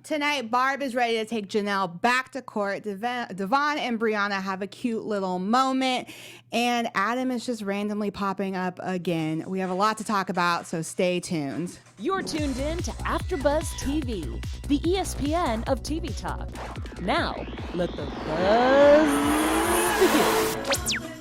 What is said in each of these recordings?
Tonight, Barb is ready to take Jenelle back to court. Devoine and Briana have a cute little moment, and Adam is just randomly popping up again. We have a lot to talk about, so stay tuned. You're tuned in to AfterBuzz TV, the ESPN of TV talk. Now, let the buzz begin.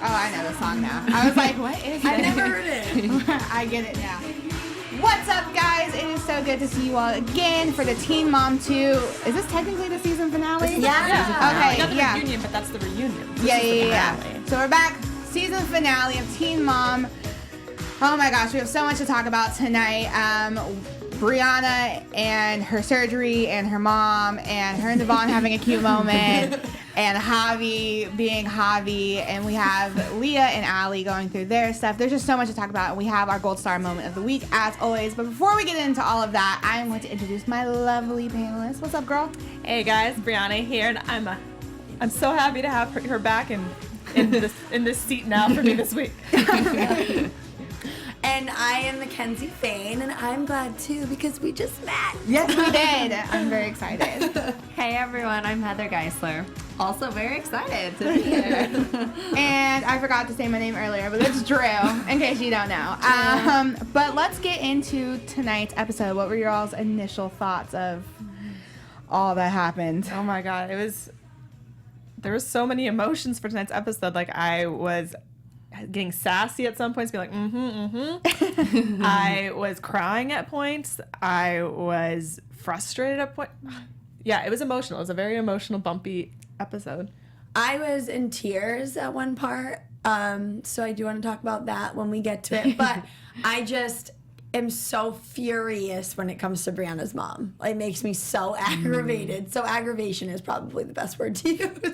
Oh, I know the song now. I was like, what is it? I've never heard it. I get it now. What's up, guys? It is so good to see you all again for the Teen Mom 2. Is this technically the season finale? Yeah. Okay, Not the yeah. reunion, but that's the reunion. This Yeah. is the finale. So we're back. Season finale of Teen Mom. Oh my gosh, we have so much to talk about tonight. Briana and her surgery and her mom and her and Devoine having a cute moment and Javi being Javi, and we have Leah and Allie going through their stuff. There's just so much to talk about, and we have our Gold Star moment of the week as always. But before we get into all of that, I'm going to introduce my lovely panelists. What's up, girl? Hey guys, Briana here, and I'm so happy to have her back in this seat now for me this week. And I am McKenzie Fayne, and I'm glad too because we just met. Yes, we did. I'm very excited. Hey everyone, I'm Heather Geisler. Also very excited to be here. And I forgot to say my name earlier, but it's Drew, in case you don't know. But let's get into tonight's episode. What were your all's initial thoughts of all that happened? Oh my god, there was so many emotions for tonight's episode. Like, I was getting sassy at some points, being like, I was crying at points. I was frustrated at points. Yeah, it was emotional. It was a very emotional, bumpy episode. I was in tears at one part, so I do want to talk about that when we get to it. But I just am so furious when it comes to Brianna's mom. It makes me so aggravated. So aggravation is probably the best word to use.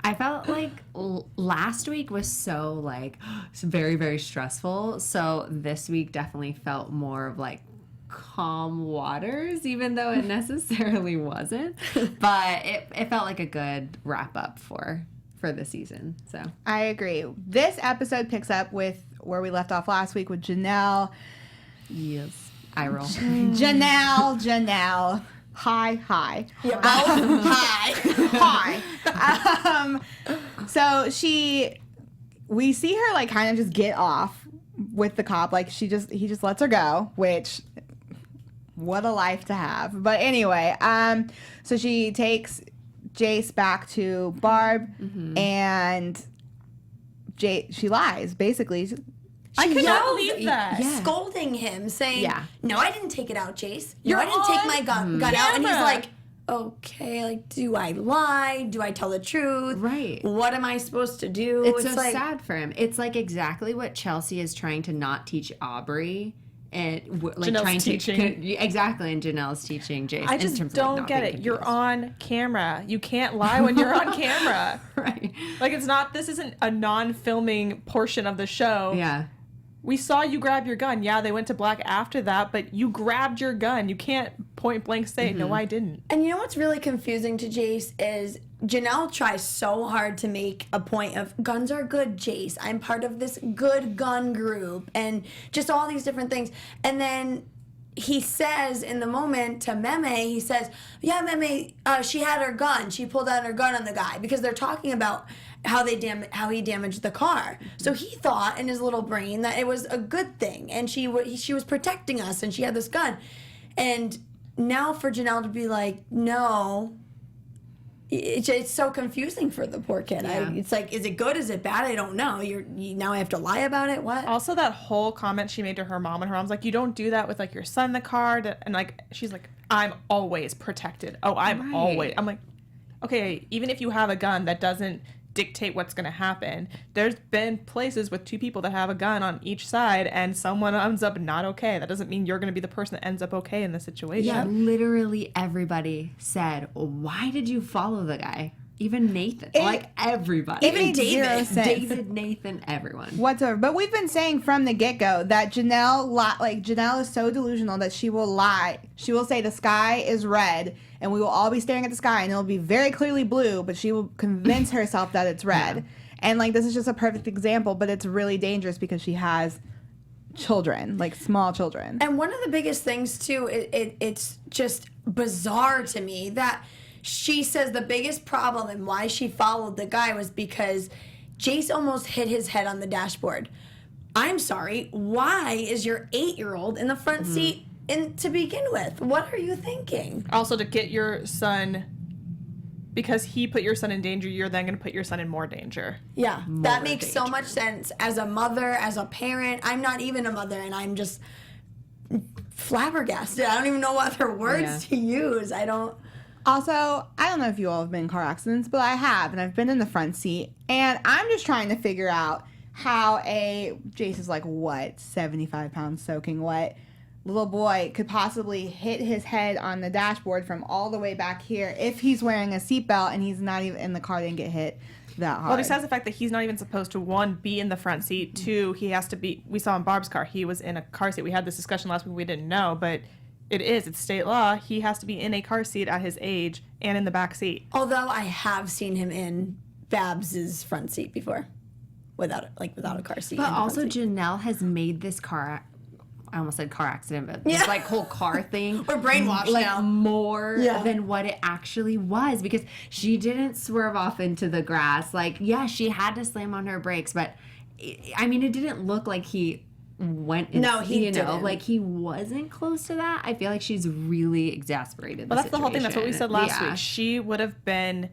I felt like last week was so like very, very stressful. So this week definitely felt more of like calm waters, even though it necessarily wasn't. But it felt like a good wrap up for the season. So I agree. This episode picks up with where we left off last week with Jenelle. yes, I roll. Janelle. Hi. Yeah, Hi. So we see her like kind of just get off with the cop. Like he just lets her go, which what a life to have. But anyway, so she takes Jace back to Barb, and she lies basically. I could not yells, believe that. Yeah. scolding him, saying, Yeah. no, I didn't take it out, Jace. No, You're I didn't take on my gun out. And he's camera. like, okay, like, do I lie? Do I tell the truth? Right. What am I supposed to do? It's so like, sad for him. It's like exactly what Chelsea is trying to not teach Aubrey. And like Janelle's trying teaching. to exactly, and Janelle's teaching Jace. I in just terms of, don't like, not get being it. You're confused. on camera. You can't lie when you're on camera. Right. Like, this isn't a non-filming portion of the show. Yeah. We saw you grab your gun. Yeah, they went to black after that, but you grabbed your gun. You can't point blank say, no, I didn't. And you know what's really confusing to Jace is Jenelle tries so hard to make a point of guns are good, Jace. I'm part of this good gun group and just all these different things. And then he says in the moment to Meme, he says, yeah, Meme, she had her gun. She pulled out her gun on the guy because they're talking about how he damaged the car. So he thought in his little brain that it was a good thing, and she was protecting us, and she had this gun. And now for Jenelle to be like, no, it's so confusing for the poor kid. Yeah. It's like, is it good? Is it bad? I don't know. Now I have to lie about it. What? Also, that whole comment she made to her mom, and her mom's like, you don't do that with, like, your son in the car. And, like, she's like, I'm always protected. Oh, I'm always. I'm like, okay, even if you have a gun, that doesn't dictate what's going to happen. There's been places with two people that have a gun on each side, and someone ends up not okay. That doesn't mean you're going to be the person that ends up okay in the situation. Yeah, literally everybody said, why did you follow the guy? Even Nathan. Like, everybody. Even David. David, Nathan, everyone. Whatsoever. But we've been saying from the get-go that Jenelle is so delusional that she will lie. She will say the sky is red, and we will all be staring at the sky, and it'll be very clearly blue, but she will convince herself that it's red. And like, this is just a perfect example, but it's really dangerous because she has children, like small children. And one of the biggest things too, it's just bizarre to me that she says the biggest problem and why she followed the guy was because Jace almost hit his head on the dashboard. I'm sorry, why is your 8-year-old in the front seat to begin with? What are you thinking? Also, to get your son, because he put your son in danger, you're then going to put your son in more danger. Yeah, that makes so much sense. As a mother, as a parent, I'm not even a mother, and I'm just flabbergasted. I don't even know what other words to use. Also, I don't know if you all have been in car accidents, but I have, and I've been in the front seat, and I'm just trying to figure out how Jace is like, what, 75 pounds soaking wet, little boy could possibly hit his head on the dashboard from all the way back here if he's wearing a seatbelt and he's not even in the car, didn't get hit that hard. Well, besides the fact that he's not even supposed to, 1, be in the front seat, 2, he has to be, we saw in Barb's car, he was in a car seat. We had this discussion last week, we didn't know, but it's state law. He has to be in a car seat at his age and in the back seat. Although I have seen him in Babs's front seat before. Without a car seat. But also, Jenelle has made this I almost said car accident, but this like whole car thing. We're brainwashed like, now. More than what it actually was, because she didn't swerve off into the grass. Like, yeah, she had to slam on her brakes, but I mean, it didn't look like he went in, no, he didn't. Like he wasn't close to that. I feel like she's really exasperated. Well, that's the whole thing. That's what we said last Yeah. week. She would have been,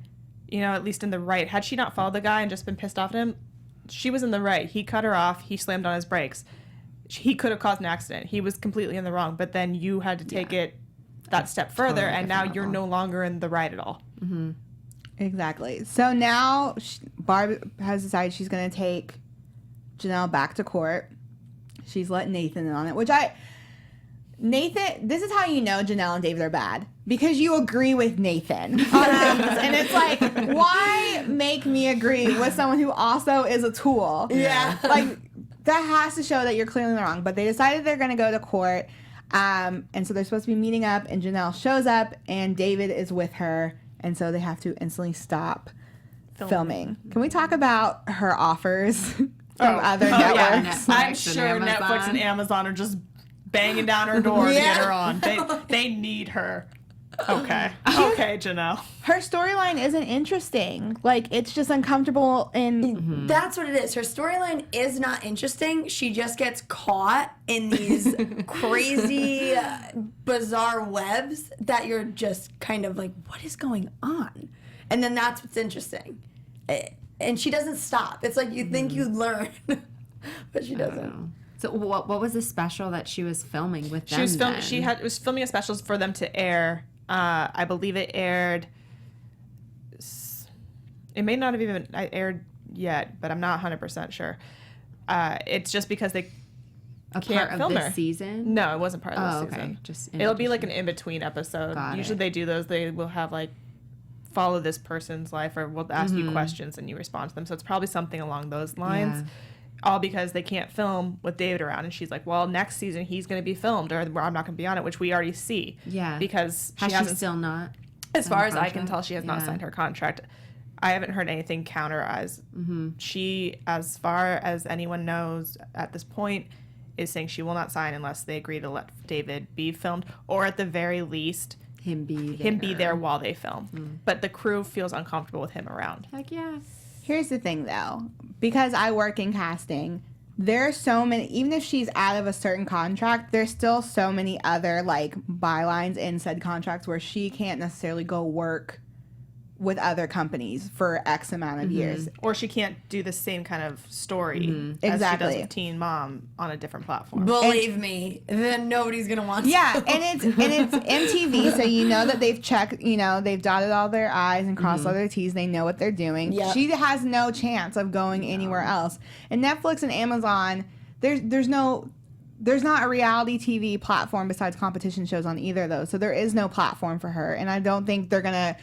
at least in the right. Had she not followed the guy and just been pissed off at him, she was in the right. He cut her off. He slammed on his brakes. He could have caused an accident. He was completely in the wrong. But then you had to take it that step further, Totally and now different you're level. no longer in the right at all. Mm-hmm. Exactly. So now Barb has decided she's going to take Jenelle back to court. She's let Nathan in on it, Nathan, this is how you know Jenelle and David are bad. Because you agree with Nathan on things. And it's like, why make me agree with someone who also is a tool? Yeah. Like, that has to show that you're clearly wrong. But they decided they're going to go to court. And so they're supposed to be meeting up. And Jenelle shows up. And David is with her. And so they have to instantly stop filming. Can we talk about her offers from other networks? I'm and sure Amazon. Netflix and Amazon are just banging down her door to get her on. They need her. Okay, Jenelle. Her storyline isn't interesting. Like, it's just uncomfortable and... That's what it is. Her storyline is not interesting. She just gets caught in these crazy, bizarre webs that you're just kind of like, what is going on? And then that's what's interesting. And she doesn't stop. It's like you think you'd learn, but she doesn't. So what was the special that she was filming with them? She was filming a special for them to air. I believe it aired. It may not have even aired yet, but I'm not 100% sure. It's just because they can't part film of her. this season? No, it wasn't part of this okay. season. Just It'll be like an in-between episode. Got Usually it. they do those. They will have like follow this person's life, or we'll ask you questions and you respond to them. So it's probably something along those lines. Yeah. All because they can't film with David around. And she's like, well, next season he's going to be filmed, or I'm not going to be on it, which we already see. Yeah. Because Has she hasn't, still not? as far as signed a I can tell, she has not contract? signed her contract. I haven't heard anything counter as she, as far as anyone knows at this point, is saying she will not sign unless they agree to let David be filmed, or at the very least, Him be there while they film. But the crew feels uncomfortable with him around. Heck yeah. Here's the thing, though. Because I work in casting, there are so many, even if she's out of a certain contract, there's still so many other, like, bylines in said contracts where she can't necessarily go work with other companies for X amount of years. Or she can't do the same kind of story as she Exactly. does with Teen Mom on a different platform. Believe me, then nobody's gonna want to. Yeah, and it's MTV, so you know that they've checked, they've dotted all their I's and crossed all their T's. They know what they're doing. Yep. She has no chance of going anywhere else. And Netflix and Amazon, there's not a reality TV platform besides competition shows on either of those. So there is no platform for her. And I don't think they're going to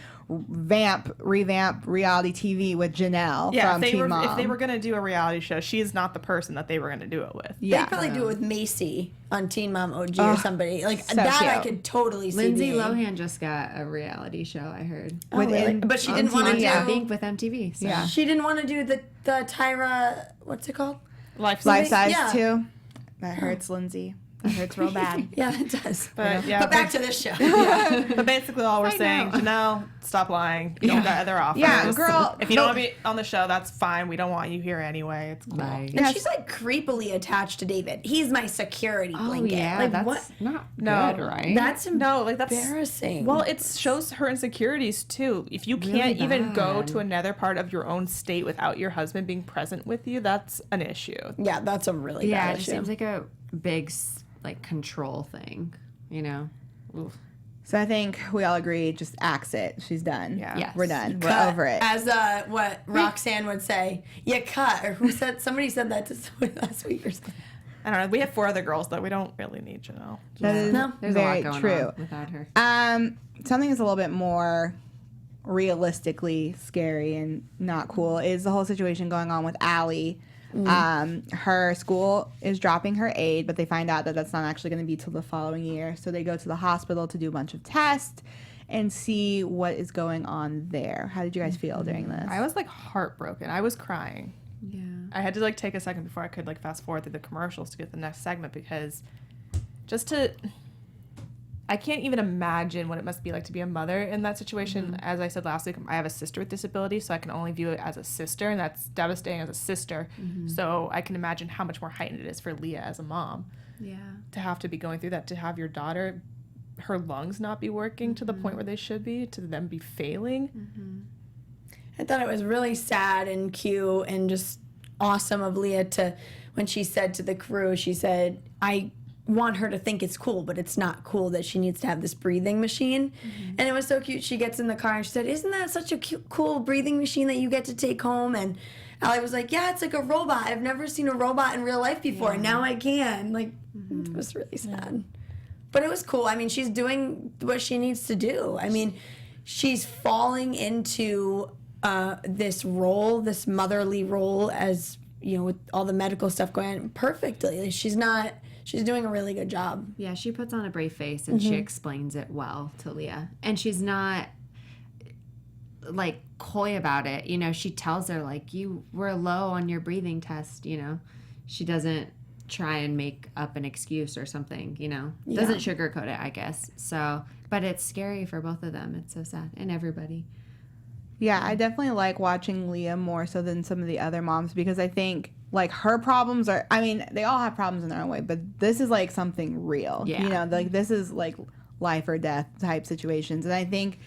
revamp reality TV with Janelle from Teen Mom. If they were going to do a reality show, she is not the person that they were going to do it with. Yeah. They'd probably do it with Macy on Teen Mom OG or somebody. Like, so that cute. I could totally see. Lindsay being. Lohan just got a reality show, I heard. But she didn't want to do. I think with MTV. So. Yeah. She didn't want to do the Tyra. What's it called? Life Size Yeah. too. That hurts, Lindsay. That hurts real bad. Yeah, it does. But But back to this show. But basically, all we're saying, Janelle, stop lying. You don't got other offers. Yeah, girl. If you don't want to be on the show, that's fine. We don't want you here anyway. It's cool. Like, And she's like creepily attached to David. He's my security oh, blanket. yeah. Like, That's what? not No. good, right? That's No, like that's embarrassing. Well, it shows her insecurities too. If you can't Really even go bad. to another part of your own state without your husband being present with you, that's an issue. yeah, that's a really yeah, bad it just issue. seems like a big like control thing, you know? Oof. So I think we all agree, just axe it. She's done. Yeah. Yes. We're done. We're Cut. over it. As what Roxanne would say, you cut. Or who said, somebody said that to somebody last week or something. I don't know. We have 4 other girls that we don't really need Janelle. That is No. There's very a lot going true. on without her. Something that's a little bit more realistically scary and not cool is the whole situation going on with Allie. Her school is dropping her aid, but they find out that that's not actually going to be till the following year. So they go to the hospital to do a bunch of tests and see what is going on there. How did you guys feel during this? I was like heartbroken. I was crying. Yeah. I had to like take a second before I could like fast forward through the commercials to get the next segment because I can't even imagine what it must be like to be a mother in that situation. As I said last week, I have a sister with disabilities, so I can only view it as a sister, and that's devastating as a sister. So I can imagine how much more heightened it is for Leah as a mom Yeah. to have to be going through that, to have your daughter, her lungs not be working to the point where they should be, to them be failing. I thought it was really sad and cute and just awesome of Leah to, when she said to the crew, she said, I want her to think it's cool, but it's not cool that she needs to have this breathing machine. And it was so cute. She gets in the car and she said, isn't that such a cute, cool breathing machine that you get to take home? And Allie was like, yeah, it's like a robot. I've never seen a robot in real life before. And now I can. Like, it was really sad. But it was cool. I mean, she's doing what she needs to do. I mean, she's falling into this role, this motherly role, as, you know, with all the medical stuff going on perfectly. Like, she's doing a really good job. Yeah, she puts on a brave face and she explains it well to Leah. And she's not like coy about it. You know, she tells her like, you were low on your breathing test, you know. She doesn't try and make up an excuse or something, you know. Doesn't sugarcoat it, I guess. So, but it's scary for both of them. It's so sad. And everybody. Yeah, I definitely like watching Leah more so than some of the other moms because I think like her problems are, I mean, they all have problems in their own way, but this is like something real. Yeah. You know, like this is like life or death type situations. And I think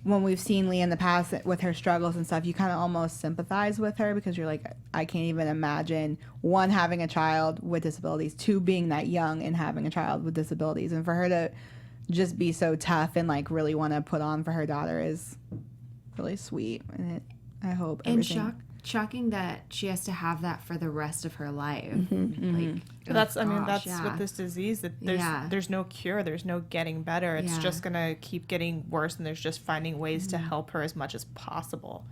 when we've seen Leah in the past with her struggles and stuff, you kind of almost sympathize with her because you're like, I can't even imagine, 1, having a child with disabilities, 2, being that young and having a child with disabilities. And for her to just be so tough and like really want to put on for her daughter is really sweet. And I hope everything... And shocking that she has to have that for the rest of her life. Like, That's oh I mean gosh, that's yeah. with this disease that Yeah. there's no cure, there's no getting better. It's Yeah. just gonna keep getting worse, and there's just finding ways to help her as much as possible.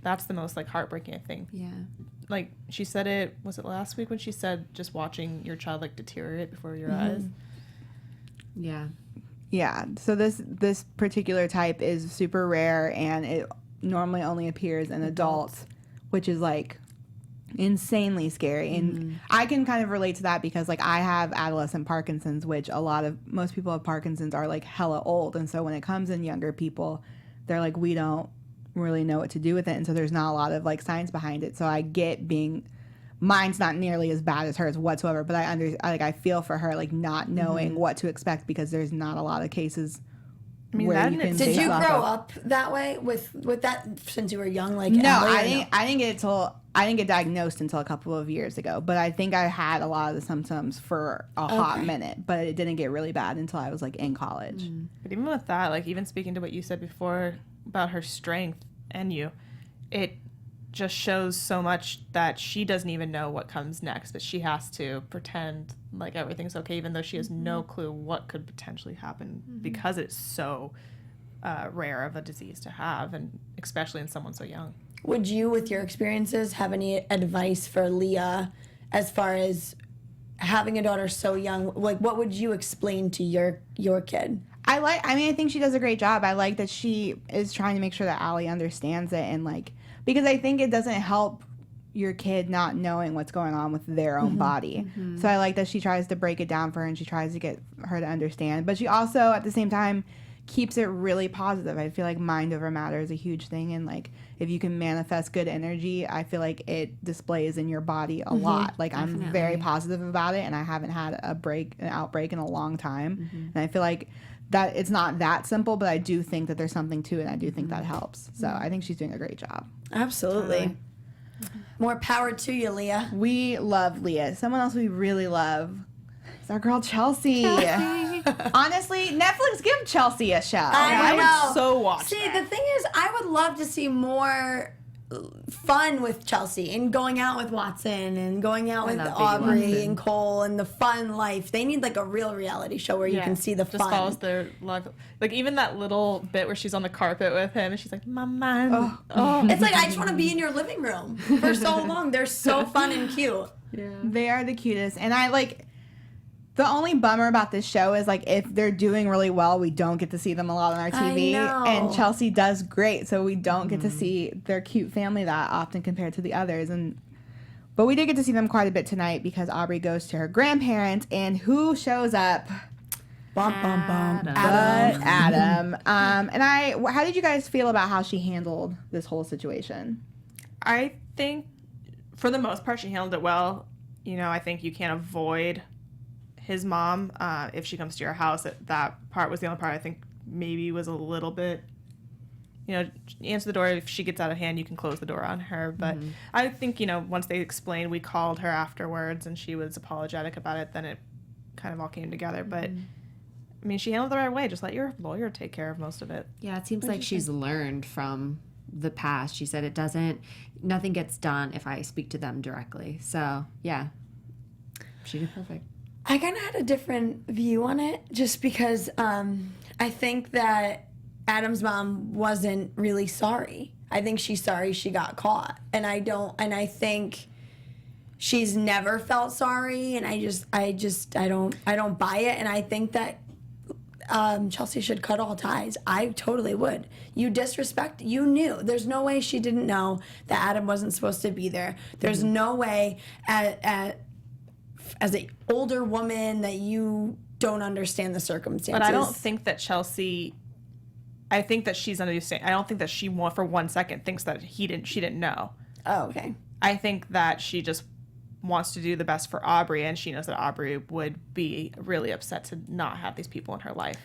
That's the most like heartbreaking thing. Yeah. Like she said, it was it last week when she said just watching your child like deteriorate before your eyes. Yeah. Yeah, so this particular type is super rare, and it normally only appears in adults, which is like insanely scary. And I can kind of relate to that because like I have adolescent Parkinson's, which most people have Parkinson's are like hella old, and so when it comes in younger people, they're like, we don't really know what to do with it, and so there's not a lot of like science behind it. So I get mine's not nearly as bad as hers whatsoever, but I feel for her, like not knowing what to expect because there's not a lot of cases. I mean, where that you in can itself- Did base you off grow of. up that way with that since you were young? Like No, Allie, or I didn't get diagnosed until a couple of years ago, but I think I had a lot of the symptoms for a hot minute, but it didn't get really bad until I was like in college. But even with that, like even speaking to what you said before about her strength and it just shows so much that she doesn't even know what comes next, but she has to pretend like everything's okay, even though she has no clue what could potentially happen because it's so rare of a disease to have, and especially in someone so young. Would you, with your experiences, have any advice for Leah as far as having a daughter so young? Like, what would you explain to your kid? I think she does a great job. I like that she is trying to make sure that Allie understands it, and because I think it doesn't help your kid not knowing what's going on with their own body. So I like that she tries to break it down for her, and she tries to get her to understand. But she also, at the same time, keeps it really positive. I feel like mind over matter is a huge thing, and if you can manifest good energy, I feel like it displays in your body a lot. I'm very positive about it, and I haven't had an outbreak in a long time. And I feel like that it's not that simple, but I do think that there's something to it, and I do think that helps. So I think she's doing a great job. Absolutely. More power to you, Leah. We love Leah. Someone else we really love is our girl Chelsea. Honestly, Netflix, give Chelsea a show. I know. would so watch See, that. the thing is, I would love to see more fun with Chelsea and going out with Watson and going out with love Aubrey Watson. and Cole and the fun life. They need a real reality show where you can see the just fun. follows their life. Even that little bit where she's on the carpet with him and she's like, Mama. It's I just want to be in your living room for so long. They're so fun and cute. They are the cutest. And the only bummer about this show is if they're doing really well, we don't get to see them a lot on our TV. I know. And Chelsea does great, so we don't get to see their cute family that often compared to the others. But we did get to see them quite a bit tonight because Aubrey goes to her grandparents, and who shows up? Bum, bum, bum. But Adam. How did you guys feel about how she handled this whole situation? I think for the most part she handled it well. I think you can't avoid his mom if she comes to your house. That part was the only part I think maybe was a little bit, answer the door. If she gets out of hand, you can close the door on her. But I think, once they explained, we called her afterwards and she was apologetic about it, then it kind of all came together. But she handled it the right way. Just let your lawyer take care of most of it. Yeah, it seems like she's learned from the past. She said nothing gets done if I speak to them directly. So, yeah, she did perfect. I kind of had a different view on it just because I think that Adam's mom wasn't really sorry. I think she's sorry she got caught. And I think she's never felt sorry, and I don't buy it, and I think that Chelsea should cut all ties. I totally would. You knew. There's no way she didn't know that Adam wasn't supposed to be there. There's no way as an older woman that you don't understand the circumstances. But I don't think that Chelsea, I think that she's understanding. I don't think that she for 1 second thinks that she didn't know. Oh, okay. I think that she just wants to do the best for Aubrey, and she knows that Aubrey would be really upset to not have these people in her life.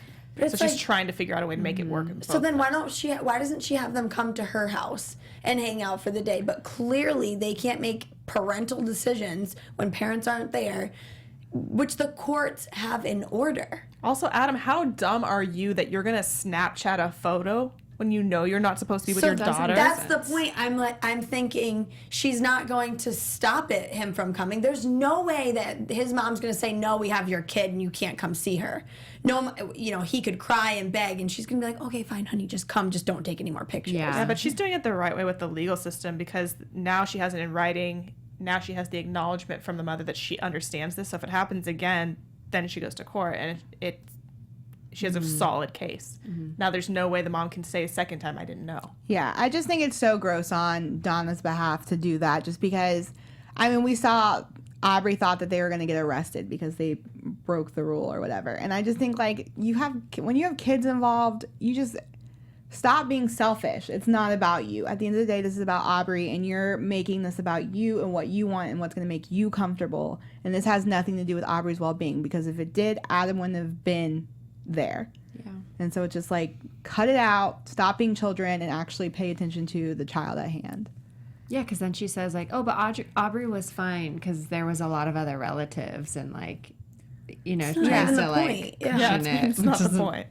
So she's trying to figure out a way to make it work. So then why doesn't she have them come to her house and hang out for the day? But clearly they can't make parental decisions when parents aren't there, which the courts have in order. Also, Adam, how dumb are you that you're going to Snapchat a photo when you know you're not supposed to be with your daughter? That's the point. I'm thinking she's not going to stop him from coming. There's no way that his mom's going to say, no, we have your kid and you can't come see her. No, he could cry and beg, and she's going to be like, okay, fine, honey, just come. Just don't take any more pictures. Yeah, but she's doing it the right way with the legal system, because now she has it in writing. Now she has the acknowledgement from the mother that she understands this. So if it happens again, then she goes to court, and she has a solid case. Now there's no way the mom can say a second time, I didn't know. Yeah, I just think it's so gross on Donna's behalf to do that, just because, we saw Aubrey thought that they were going to get arrested because they broke the rule or whatever. And I just think, when you have kids involved, you just stop being selfish. It's not about you. At the end of the day, this is about Aubrey, and you're making this about you and what you want and what's going to make you comfortable. And this has nothing to do with Aubrey's well-being, because if it did, Adam wouldn't have been there. Yeah. And so it's just cut it out, stop being children, and actually pay attention to the child at hand. Yeah, because then she says but Aubrey was fine because there was a lot of other relatives, and tries to point. It's not the point.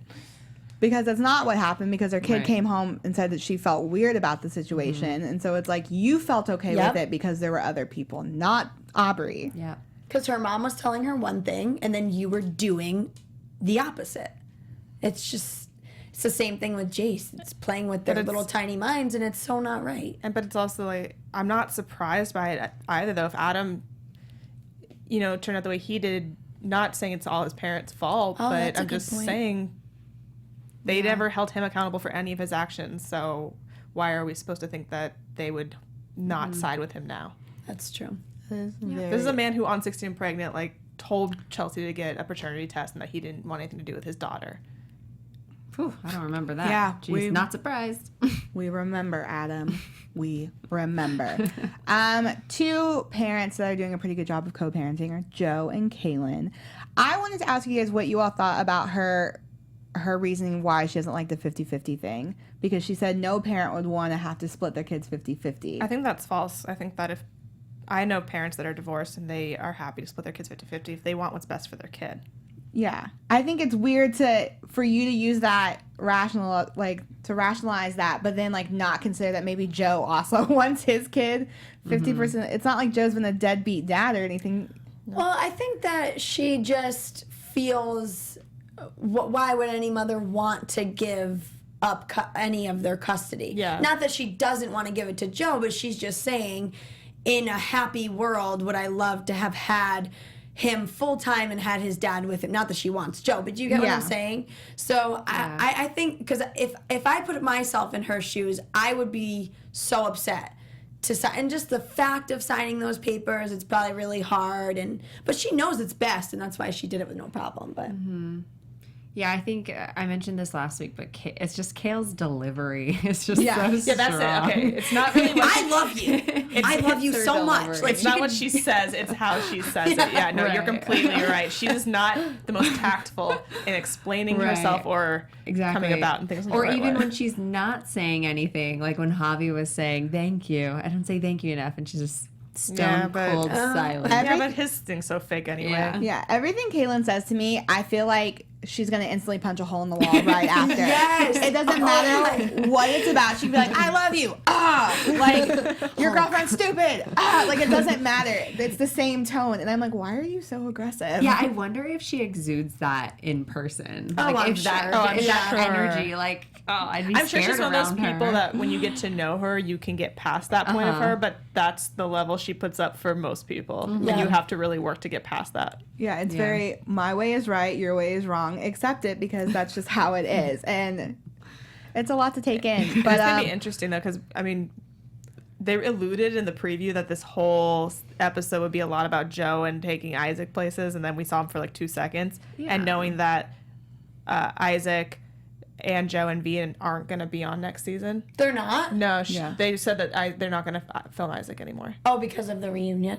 Because that's not what happened, because her kid Right. came home and said that she felt weird about the situation. And so it's you felt okay with it because there were other people, not Aubrey. Yeah. Because her mom was telling her one thing, and then you were doing the opposite. It's just, it's the same thing with Jace. It's playing with their little tiny minds, and it's so not right. But it's also like, I'm not surprised by it either, though. If Adam, turned out the way he did, not saying it's all his parents' fault, but I'm just saying they never held him accountable for any of his actions. So why are we supposed to think that they would not side with him now? That's true. This is a man who, on 16 and Pregnant, told Chelsea to get a paternity test and that he didn't want anything to do with his daughter. Whew, I don't remember that. Yeah, Jeez, not surprised. We remember, Adam. We remember. Two parents that are doing a pretty good job of co-parenting are Joe and Kailyn. I wanted to ask you guys what you all thought about her reasoning why she doesn't like the 50-50 thing, because she said no parent would want to have to split their kids 50-50. I think that's false. I think that if I know parents that are divorced and they are happy to split their kids 50-50 if they want what's best for their kid. Yeah, I think it's weird for you to use that to rationalize that, but then not consider that maybe Joe also wants his kid 50%. It's not like Joe's been a deadbeat dad or anything. No. Well, I think that she just feels, why would any mother want to give up any of their custody? Yeah. Not that she doesn't want to give it to Joe, but she's just saying, in a happy world, would I love to have had him full-time and had his dad with him. Not that she wants Joe, but you get what I'm saying? So I think, because if I put myself in her shoes, I would be so upset to sign. And just the fact of signing those papers, it's probably really hard. But she knows it's best, and that's why she did it with no problem. But Yeah, I think I mentioned this last week, but it's just Kale's delivery. It's just so that's strong. it. Okay, it's not really what I love you. I love you so much. It's not what she says, it's how she says it. Yeah, no, you're completely right. She is not the most tactful in explaining herself or coming about and things like that. Or even when she's not saying anything, like when Javi was saying, thank you. I don't say thank you enough, and she's just stone cold silent. Yeah, but his thing's so fake anyway. Yeah, everything Kailyn says to me, I feel like she's going to instantly punch a hole in the wall right after. Yes! It doesn't matter what it's about. She'd be like, I love you. Your girlfriend's stupid. It doesn't matter. It's the same tone. And I'm like, why are you so aggressive? Yeah, I wonder if she exudes that in person. I'm if sure. that energy, I'd be I'm sure she's one of those her. people that when you get to know her, you can get past that point of her, but that's the level she puts up for most people. And you have to really work to get past that. Yeah, it's very, my way is right, your way is wrong. Accept it because that's just how it is. And it's a lot to take in. But it's going to be interesting, though, because, they alluded in the preview that this whole episode would be a lot about Joe and taking Issac places, and then we saw him for 2 seconds. Yeah. And knowing that Issac and Joe and V aren't going to be on next season. They're not? No, they said that they're not going to film Issac anymore. Oh, because of the reunion?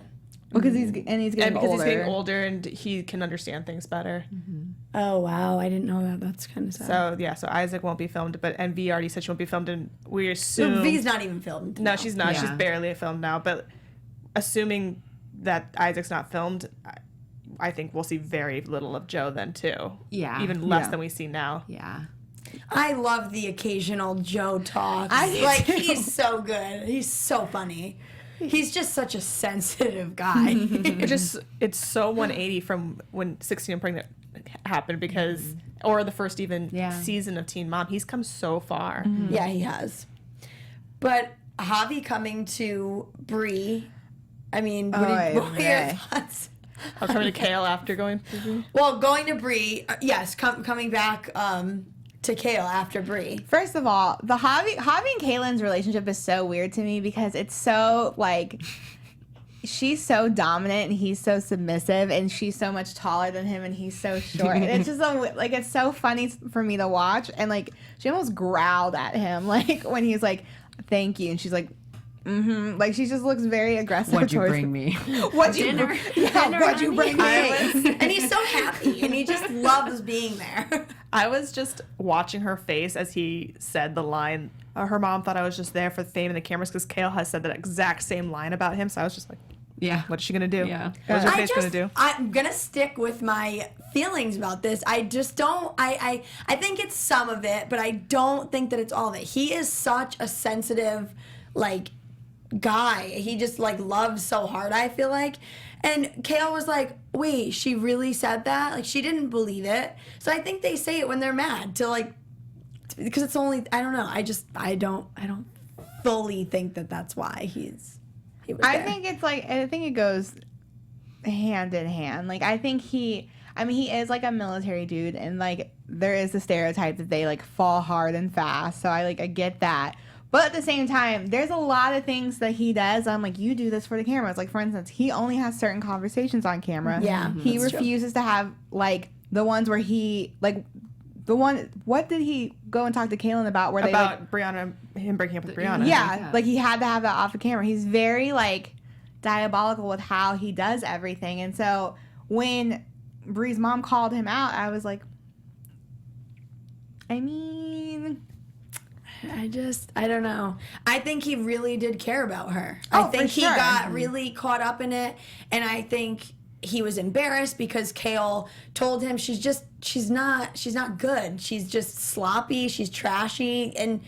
Because he's getting older. He's getting older and he can understand things better. Mm-hmm. Oh, wow. I didn't know that. That's kind of sad. So Issac won't be filmed, and V already said she won't be filmed, and we assume... So V's not even filmed. No, she's not. Yeah. She's barely filmed now, but assuming that Isaac's not filmed, I think we'll see very little of Joe then, too. Yeah. Even less than we see now. Yeah. I love the occasional Joe talk. He's so good. He's so funny. He's just such a sensitive guy. It's so 180 from when 16 and Pregnant happened because, or the first season of Teen Mom. He's come so far. Mm-hmm. Yeah, he has. But Javi coming to Bree, what are your thoughts? Coming to Kale after going to Bree? Well, going to Bree, yes, coming back to Kale after Bree. First of all, the Javi and Kailyn's relationship is so weird to me because it's so she's so dominant and he's so submissive, and she's so much taller than him and he's so short. And it's just it's so funny for me to watch. And she almost growled at him when he's like, "Thank you," and she's like, "Mm-hmm." She just looks very aggressive. What'd you bring me? What'd you bring me? And he's so happy, and he just loves being there. I was just watching her face as he said the line. Her mom thought I was just there for the fame and the cameras because Kale has said that exact same line about him. So I was just like, yeah, what's she going to do? Yeah. What's her face going to do? I'm going to stick with my feelings about this. I just don't, I think it's some of it, but I don't think that it's all of it. He is such a sensitive, guy. He just, loves so hard, I feel like. And Kale was like, wait, she really said that? She didn't believe it. So I think they say it when they're mad to because it's only, I don't know. I don't fully think that that's why he was I there. think it goes hand in hand. Like, I think he is like a military dude, and like there is the stereotype that they like fall hard and fast. So I get that. But at the same time, there's a lot of things that he does. I'm like, you do this for the cameras. Like, for instance, he only has certain conversations on camera. Yeah, He that's true. refuses to have, like, the ones where he, like, what did he go and talk to Kailyn about? Where About Briana, him breaking up with Briana. yeah, like, he had to have that off the camera. He's very, like, diabolical with how he does everything. And so when Bree's mom called him out, I was like, I mean... I don't know. I think he really did care about her. Oh, I think for he sure. got really caught up in it, and I think he was embarrassed because Kail told him she's not good. She's just sloppy, she's trashy, and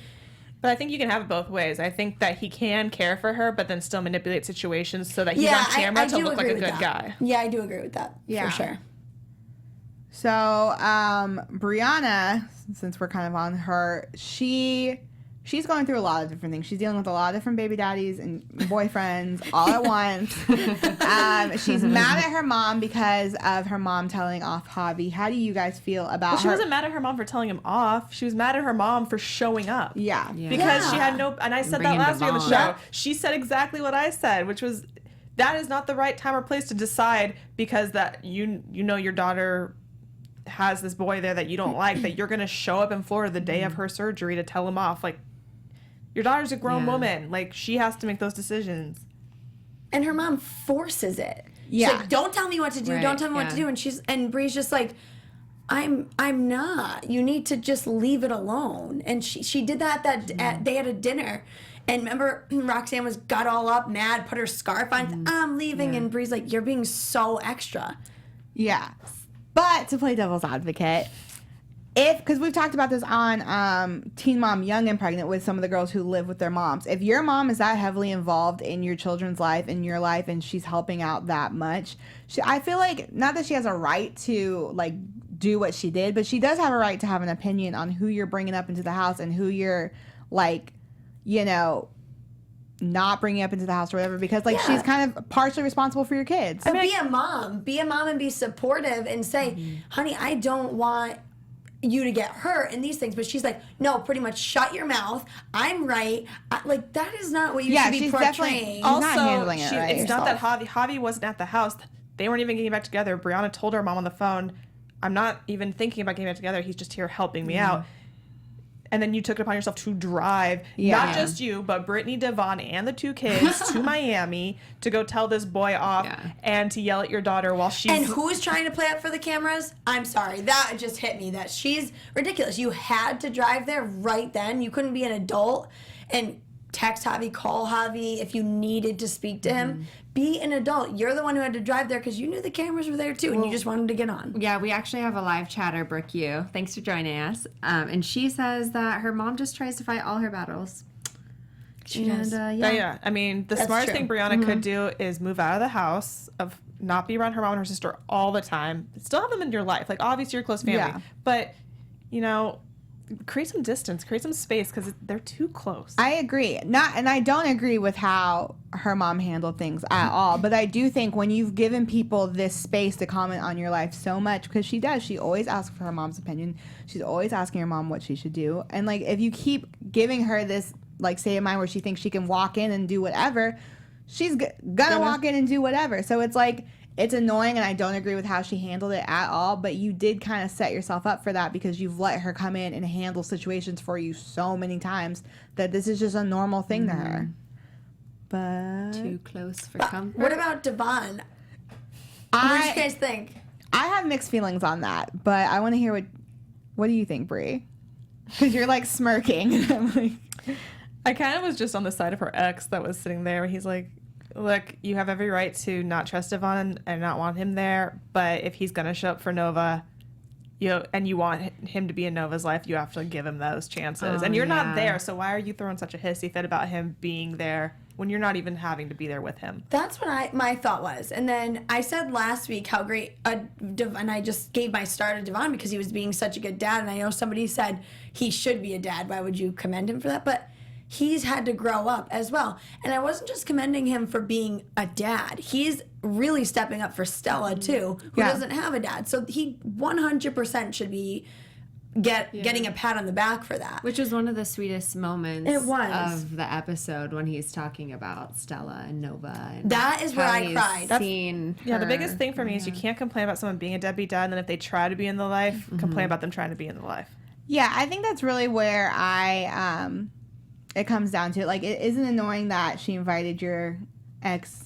But I think you can have it both ways. I think that he can care for her, but then still manipulate situations so that he's on camera I to do look like agree a with good that. guy. Yeah, I do agree with that. Yeah. For sure. So, Briana, since we're kind of on her, she's going through a lot of different things. She's dealing with a lot of different baby daddies and boyfriends all at once. She's mad at her mom because of her mom telling off Javi. How do you guys feel about Well, she her? wasn't mad at her mom for telling him off. She was mad at her mom for showing up. Yeah. Because she had no, and I said that Bringing last week on the Devoine. show. She said exactly what I said, which was that is not the right time or place to decide because that you know your daughter has this boy there that you don't like, that you're going to show up in Florida the day of her surgery to tell him off. Like, your daughter's a grown woman. Like, she has to make those decisions. And her mom forces it. Yeah. She's like, don't tell me what to do. Right, Don't tell me what to do. And Bree's just like, I'm not. You need to just leave it alone. And she did that they had a dinner. And remember, Roxanne got all up, mad, put her scarf on. I'm leaving. And Bree's like, you're being so extra. Yeah. But to play devil's advocate, because we've talked about this on Teen Mom Young and Pregnant with some of the girls who live with their moms. If your mom is that heavily involved in your children's life, in your life, and she's helping out that much, I feel like, not that she has a right to, like, do what she did, but she does have a right to have an opinion on who you're bringing up into the house and who you're, like, you know, not bringing up into the house or whatever, because like she's kind of partially responsible for your kids. But be a mom and be supportive and say, honey, I don't want you to get hurt in these things. But she's like, no, pretty much shut your mouth. I'm right. Like, that is not what you should be she's portraying. definitely not handling it Also, right it's not that herself. Javi wasn't at the house. They weren't even getting back together. Briana told her mom on the phone, I'm not even thinking about getting back together. He's just here helping me out. And then you took it upon yourself to drive, not just you, but Brittany, Devoine, and the two kids to Miami to go tell this boy off and to yell at your daughter while she's... And who's trying to play up for the cameras? I'm sorry. That just hit me. That she's ridiculous. You had to drive there right then. You couldn't be an adult and text Javi, call Javi if you needed to speak to him. Be an adult. You're the one who had to drive there because you knew the cameras were there too and you just wanted to get on. Yeah, we actually have a live chatter, Brooke Yu. Thanks for joining us. And she says that her mom just tries to fight all her battles. She does. Yeah, I mean, the smartest true. thing Briana could do is move out of the house, of not be around her mom and her sister all the time. Still have them in your life. Like, obviously, you're a close family. Yeah. But, you know, create some distance, create some space because they're too close. I agree. And I don't agree with how her mom handled things at all. But I do think when you've given people this space to comment on your life so much, because she does, she always asks for her mom's opinion. She's always asking her mom what she should do. And like, if you keep giving her this like state of mind where she thinks she can walk in and do whatever, she's gonna walk in and do whatever. So it's like, it's annoying, and I don't agree with how she handled it at all, but you did kind of set yourself up for that because you've let her come in and handle situations for you so many times that this is just a normal thing to her. But Too close for comfort. What about Devoine? What do you guys think? I have mixed feelings on that, but I want to hear what do you think, Brie? Because you're like smirking. And I'm like, I kind of was just on the side of her ex that was sitting there. He's like, look, you have every right to not trust Devoine and not want him there, but if he's going to show up for Nova, and you want him to be in Nova's life, you have to give him those chances. And you're not there, so why are you throwing such a hissy fit about him being there when you're not even having to be there with him. That's what my thought was. And then I said last week how great, and I just gave my star to Devoine because he was being such a good dad. And I know somebody said he should be a dad. Why would you commend him for that? But he's had to grow up as well. And I wasn't just commending him for being a dad. He's really stepping up for Stella, too, who doesn't have a dad. So he 100% should be getting a pat on the back for that. Which was one of the sweetest moments It was. of the episode when he's talking about Stella and Nova. And That is where how I he's cried. seen Yeah, the her. biggest thing for me is you can't complain about someone being a deadbeat dad, and then if they try to be in the life, complain about them trying to be in the life. Yeah, I think that's really where it comes down to. Like, it isn't annoying that she invited your ex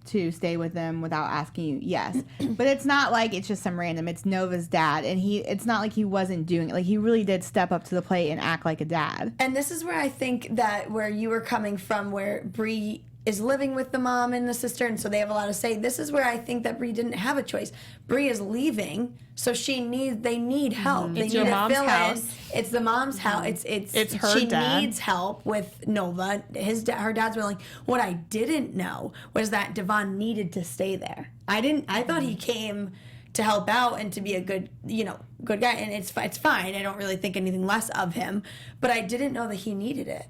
to stay with them without asking you. Yes, but it's not like it's just some random. It's Nova's dad, and it's not like he wasn't doing it. Like, he really did step up to the plate and act like a dad. And this is where I think that where you were coming from, where Bree is living with the mom and the sister, and so they have a lot to say. This is where I think that Bree didn't have a choice. Bree is leaving, so they need help. They It's need your a mom's fill-in. house. It's the mom's house. It's her she dad. needs help with Nova. Her dad's willing. What I didn't know was that Devoine needed to stay there. I thought he came to help out and to be a good guy, and it's fine. I don't really think anything less of him, but I didn't know that he needed it.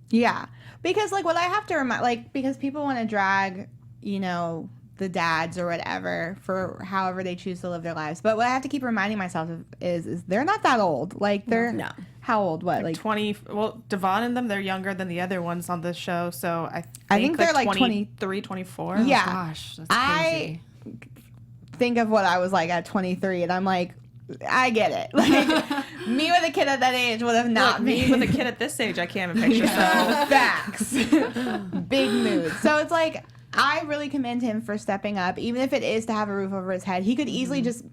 Yeah, because like what I have to remind, like, because people want to drag, the dads or whatever for however they choose to live their lives. But what I have to keep reminding myself of is they're not that old. Like, they're how old? What, like 20? Well, Devoine and them, they're younger than the other ones on this show, so I think they're like 23, 24. Yeah. Gosh, that's crazy. I think of what I was like at 23, and I'm like, I get it. Like, me with a kid at that age would have not me with a kid at this age, I can't even picture. So facts. Big mood. So it's like, I really commend him for stepping up, even if it is to have a roof over his head. He could easily just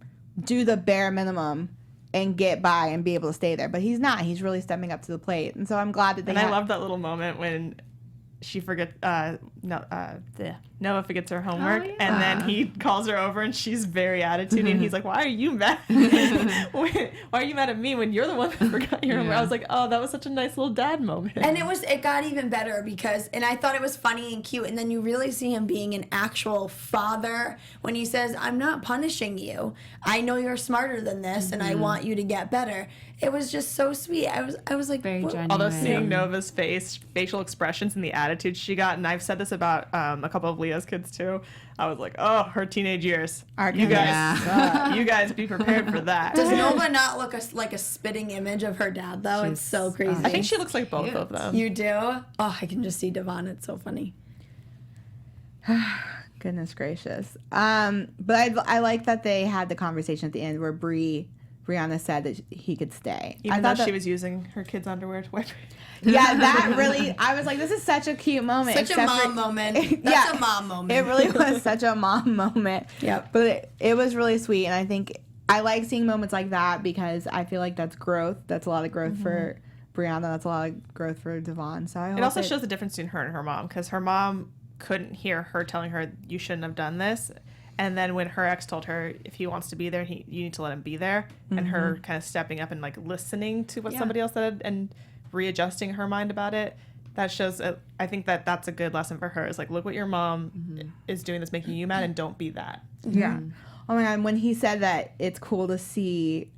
do the bare minimum and get by and be able to stay there, but he's not. He's really stepping up to the plate, and so I'm glad that they. And I love that little moment when she forgets. Noah forgets her homework, and then he calls her over, and she's very attitudey, and he's like, "Why are you mad? Why are you mad at me when you're the one that forgot your homework?" I was like, "Oh, that was such a nice little dad moment." And it got even better because, and I thought it was funny and cute, and then you really see him being an actual father when he says, "I'm not punishing you. I know you're smarter than this, and I want you to get better." It was just so sweet. I was like, Very genuine. Although seeing Nova's facial expressions, and the attitude she got, and I've said this about a couple of Leah's kids too, I was like, oh, her teenage years. You guys be prepared for that. Does Nova not look like a spitting image of her dad, though? It's so crazy. I think she looks like both of them. You do? Oh, I can just see Devoine. It's so funny. Goodness gracious. But I like that they had the conversation at the end where Briana said that he could stay. Even though she was using her kid's underwear to wipe. Yeah, that really, I was like, this is such a cute moment. Such a mom moment. That's a mom moment. It really was such a mom moment. Yep. But it was really sweet, and I think I like seeing moments like that because I feel like that's growth. That's a lot of growth for Briana. That's a lot of growth for Devoine. So I hope it also shows the difference between her and her mom, because her mom couldn't hear her telling her, you shouldn't have done this. And then when her ex told her, if he wants to be there, you need to let him be there. And her kind of stepping up and like listening to what somebody else said and readjusting her mind about it, that shows, I think that's a good lesson for her. Is like, look what your mom is doing that's making you mad, and don't be that. Yeah. Oh my God, when he said that it's cool to see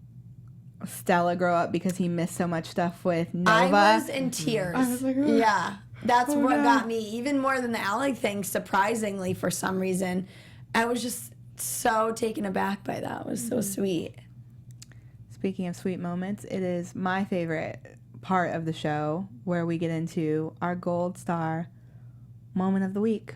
Stella grow up because he missed so much stuff with Nova. I was in tears. I was like, oh. Yeah. That's what got me. Even more than the Alec thing, surprisingly, for some reason. I was just so taken aback by that. It was so sweet. Speaking of sweet moments, it is my favorite part of the show where we get into our gold star moment of the week.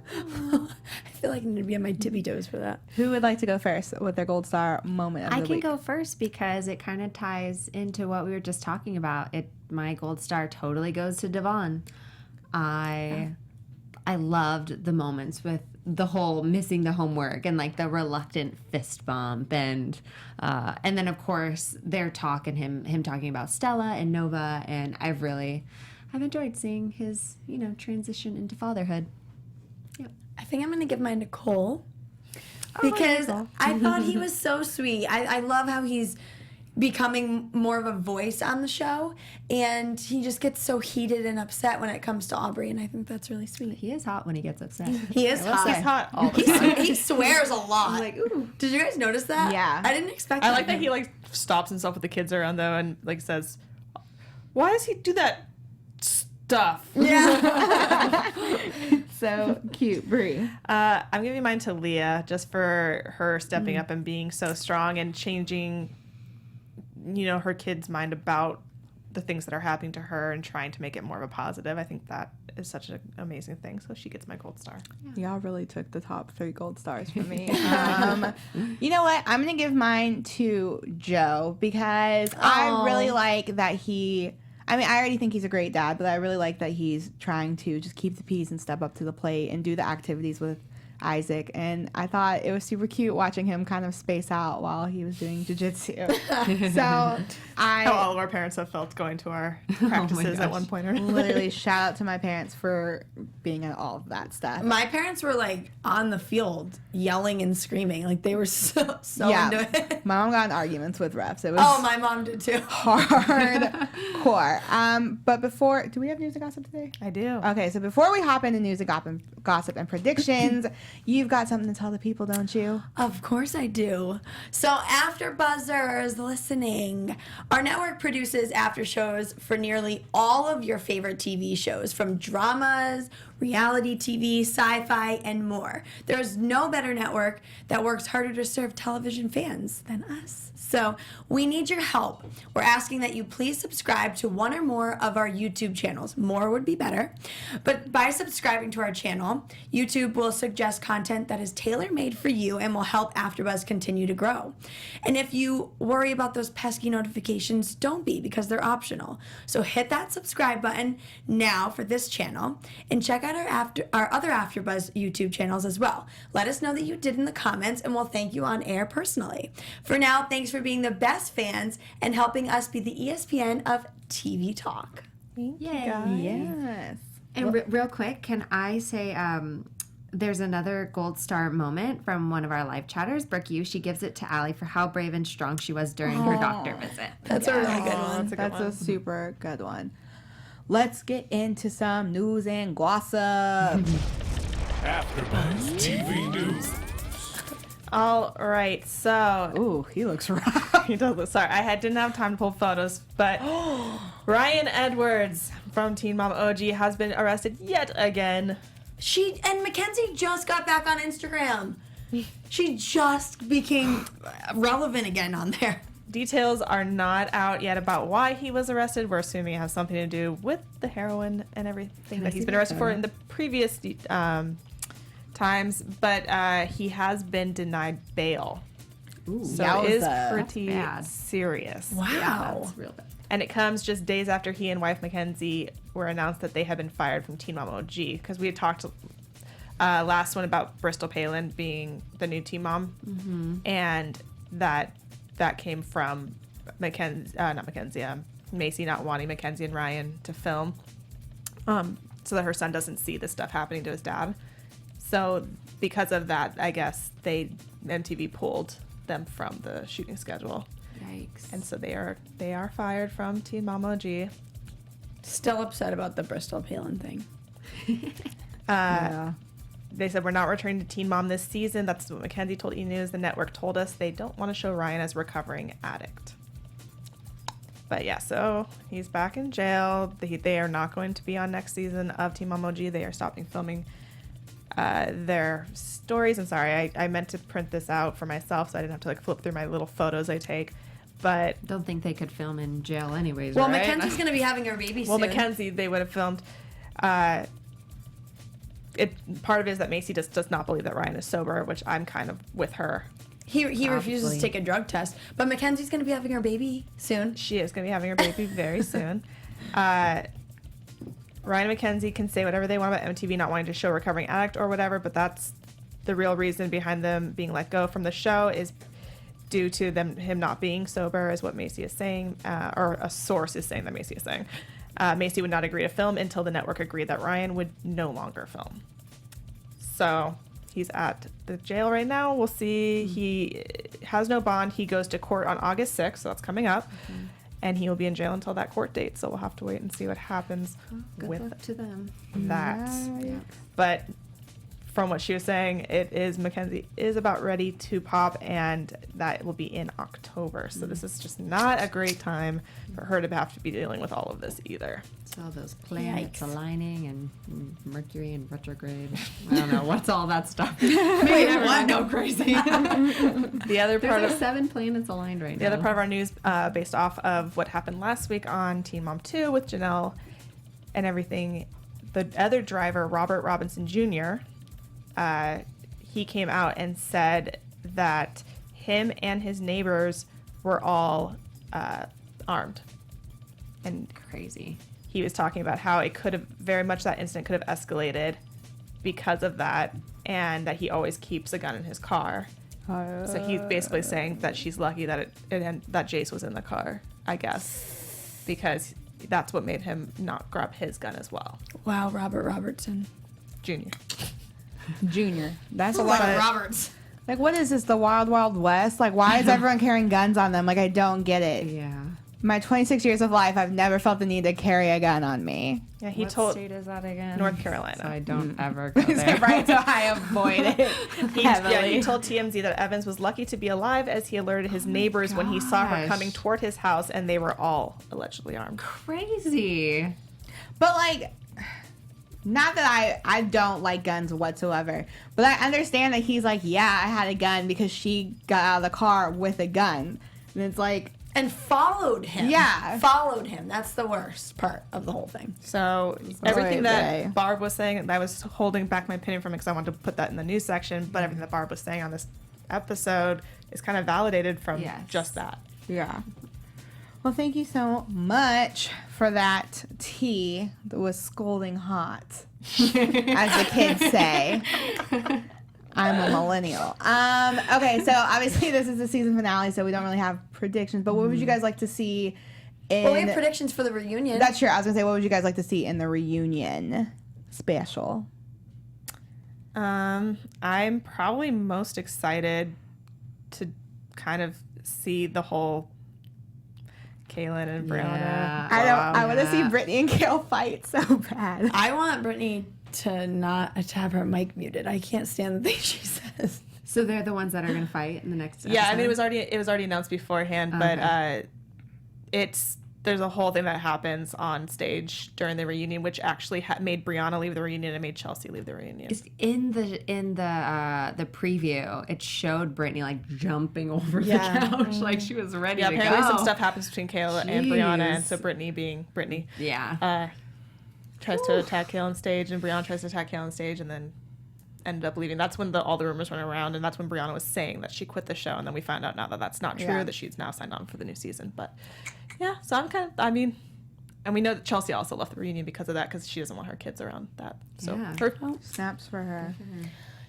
I feel like I need to be on my tippy toes for that. Who would like to go first with their gold star moment of the I week? can go first because it kind of ties into what we were just talking about. My gold star totally goes to Devoine. I loved the moments with the whole missing the homework and like the reluctant fist bump and then of course their talk and him talking about Stella and Nova, and I've enjoyed seeing his transition into fatherhood. Yep. I think I'm going to give mine to Cole because I thought he was so sweet. I love how he's becoming more of a voice on the show, and he just gets so heated and upset when it comes to Aubrey, and I think that's really sweet. He is hot when he gets upset. He is hot. He's hot all the time. He swears a lot. I'm like, ooh. Did you guys notice that? Yeah. I didn't expect I like that he stops himself with the kids around though and says, "Why does he do that stuff?" Yeah. So cute, Brie. I'm giving mine to Leah just for her stepping up and being so strong and changing, her kid's mind about the things that are happening to her and trying to make it more of a positive. I think that is such an amazing thing. So she gets my gold star. Y'all really took the top 3 gold stars for me. You know what? I'm going to give mine to Joe because I really like that I already think he's a great dad, but I really like that he's trying to just keep the peace and step up to the plate and do the activities with Issac. And I thought it was super cute watching him kind of space out while he was doing jiu-jitsu. So How all of our parents have felt going to our practices at one point or another. literally shout out to my parents for being at all of that stuff. My parents were like on the field yelling and screaming. Like they were so into it. My mom got in arguments with refs. It was Oh, my mom did too. hardcore. But before, do we have news and gossip today? I do. Okay, so before we hop into news and gossip and predictions, you've got something to tell the people, don't you? Of course I do. So AfterBuzzers listening, our network produces after shows for nearly all of your favorite TV shows, from dramas, reality TV, sci-fi, and more. There's no better network that works harder to serve television fans than us. So we need your help. We're asking that you please subscribe to one or more of our YouTube channels. More would be better. But by subscribing to our channel, YouTube will suggest content that is tailor-made for you and will help AfterBuzz continue to grow. And if you worry about those pesky notifications, don't be, because they're optional. So hit that subscribe button now for this channel and check out our other AfterBuzz YouTube channels as well. Let us know that you did in the comments and we'll thank you on air personally. For now, thanks for being the best fans and helping us be the ESPN of TV talk. Yay. Yes. And real quick, can I say there's another gold star moment from one of our live chatters, Brooke Yu. She gives it to Allie for how brave and strong she was during her doctor visit. That's a really good one. That's a super good one. Let's get into some news and gossip. AfterBuzz TV News. All right, so Ooh, he looks rough. he does look sorry. Didn't have time to pull photos, but Ryan Edwards from Teen Mom OG has been arrested yet again. And McKenzie just got back on Instagram. She just became relevant again on there. Details are not out yet about why he was arrested. We're assuming it has something to do with the heroin and everything that he's been arrested for in the previous times, but he has been denied bail. Ooh, So it is yowza. pretty Bad. serious. Wow. That's real bad. And it comes just days after he and wife McKenzie were announced that they had been fired from Teen Mom OG, because we had talked last one about Bristol Palin being the new Teen Mom, and that came from Macy not wanting McKenzie and Ryan to film, so that her son doesn't see this stuff happening to his dad. So because of that, I guess MTV pulled them from the shooting schedule. Yikes. And so they are fired from Teen Mom OG. Still upset about the Bristol Palin thing. They said, we're not returning to Teen Mom this season. That's what McKenzie told E! News. The network told us they don't want to show Ryan as a recovering addict. But yeah, so he's back in jail. They are not going to be on next season of Teen Mom OG. They are stopping filming their stories. I'm sorry, I meant to print this out for myself so I didn't have to flip through my little photos I take. But Don't think they could film in jail anyways, Well, right? Mackenzie's going to be having her baby soon. Mackenzie, they would have filmed. Part of it is that Macy just does not believe that Ryan is sober, which I'm kind of with her. He refuses Obviously. to take a drug test. But Mackenzie's going to be having her baby soon. She is going to be having her baby very soon. Ryan and McKenzie can say whatever they want about MTV not wanting to show recovering addict or whatever, but that's the real reason behind them being let go from the show is due to him not being sober, is what Macy is saying, or a source is saying that Macy is saying. Macy would not agree to film until the network agreed that Ryan would no longer film. So He's at the jail right now. We'll see. He has no bond. He goes to court on August 6th, so that's coming up. And he will be in jail until that court date. So we'll have to wait and see what happens Good with luck to them. that. Yeah. But from what she was saying, McKenzie is about ready to pop, and that will be in October. So this is just not a great time for her to have to be dealing with all of this either. It's all those planets Yikes. aligning and Mercury in retrograde. I don't know. What's all that stuff? Wait, what? Go crazy. The other part There's of 7 planets aligned right now. the other part of our news, based off of what happened last week on Teen Mom 2 with Jenelle and everything, the other driver, Robert Robinson Jr., he came out and said that him and his neighbors were all armed. And Crazy. he was talking about how it could have that incident could have escalated because of that, and that he always keeps a gun in his car. So he's basically saying that she's lucky that that Jace was in the car, I guess, because that's what made him not grab his gun as well. Wow, Robert Robertson. Junior. Junior. That's a Robert lot of Roberts. Like, what is this, the Wild Wild West? Like, why is everyone carrying guns on them? Like, I don't get it. Yeah. My 26 years of life, I've never felt the need to carry a gun on me. Yeah, he What told state is that again? North Carolina. So I don't ever go there. Right, so I avoid it heavily. He told TMZ that Evans was lucky to be alive as he alerted his neighbors when he saw her gosh. coming toward his house, and they were all allegedly armed. Crazy. But, like, not that I don't like guns whatsoever, but I understand that he's like, yeah, I had a gun because she got out of the car with a gun. And it's like... And followed him. Yeah. Followed him. That's the worst part of the whole thing. So everything that right. Barb was saying, and I was holding back my opinion from it because I wanted to put that in the news section, but everything that Barb was saying on this episode is kind of validated from just that. Yeah. Well, thank you so much for that tea that was scalding hot, as the kids say. I'm a millennial. Okay, so obviously this is the season finale, so we don't really have predictions. But what would you guys like to see in... Well, we have predictions for the reunion. That's true. I was going to say, what would you guys like to see in the reunion special? I'm probably most excited to kind of see the whole Kailyn and Briana. Yeah. I want to see Brittany and Kale fight so bad. I want Brittany to not to have her mic muted. I can't stand the things she says. So they're the ones that are going to fight in the next episode? Yeah, I mean it was already announced beforehand, but there's a whole thing that happens on stage during the reunion, which actually made Briana leave the reunion and made Chelsea leave the reunion. In the preview, it showed Brittany like jumping over the couch, like she was ready to go. Apparently some stuff happens between Kayla and Briana, and so Brittany being Brittany, tries to attack Kayla on stage, and Briana tries to attack Kayla on stage, and then ended up leaving. That's when all the rumors went around, and that's when Briana was saying that she quit the show, and then we found out now that that's not true, that she's now signed on for the new season. But yeah, so and we know that Chelsea also left the reunion because of that, because she doesn't want her kids around that. So Snaps for her.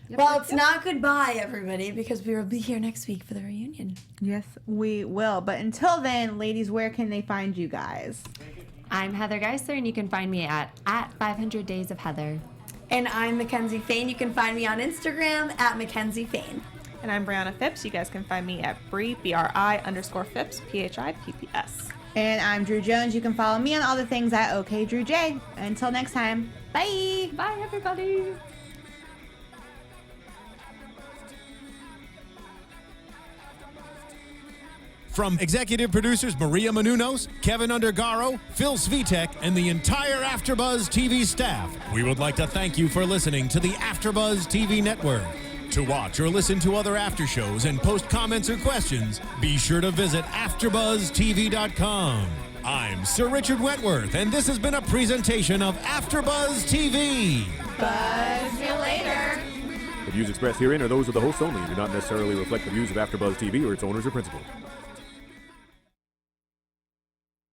Well, it's not goodbye, everybody, because we will be here next week for the reunion. Yes, we will. But until then, ladies, where can they find you guys? I'm Heather Geisler, and you can find me at 500 Days of Heather. And I'm McKenzie Fayne. You can find me on Instagram at McKenzie Fayne. And I'm Briana Phipps. You guys can find me at BRI_Phipps, PHIPPS. And I'm Drew Jones. You can follow me on all the things at OKDrewJ. Until next time, bye. Bye, everybody. From executive producers Maria Menounos, Kevin Undergaro, Phil Svitek, and the entire AfterBuzz TV staff, we would like to thank you for listening to the AfterBuzz TV network. To watch or listen to other after shows and post comments or questions, be sure to visit AfterBuzzTV.com. I'm Sir Richard Wentworth, and this has been a presentation of AfterBuzz TV. Buzz you later. The views expressed herein are those of the hosts only and do not necessarily reflect the views of AfterBuzz TV or its owners or principals.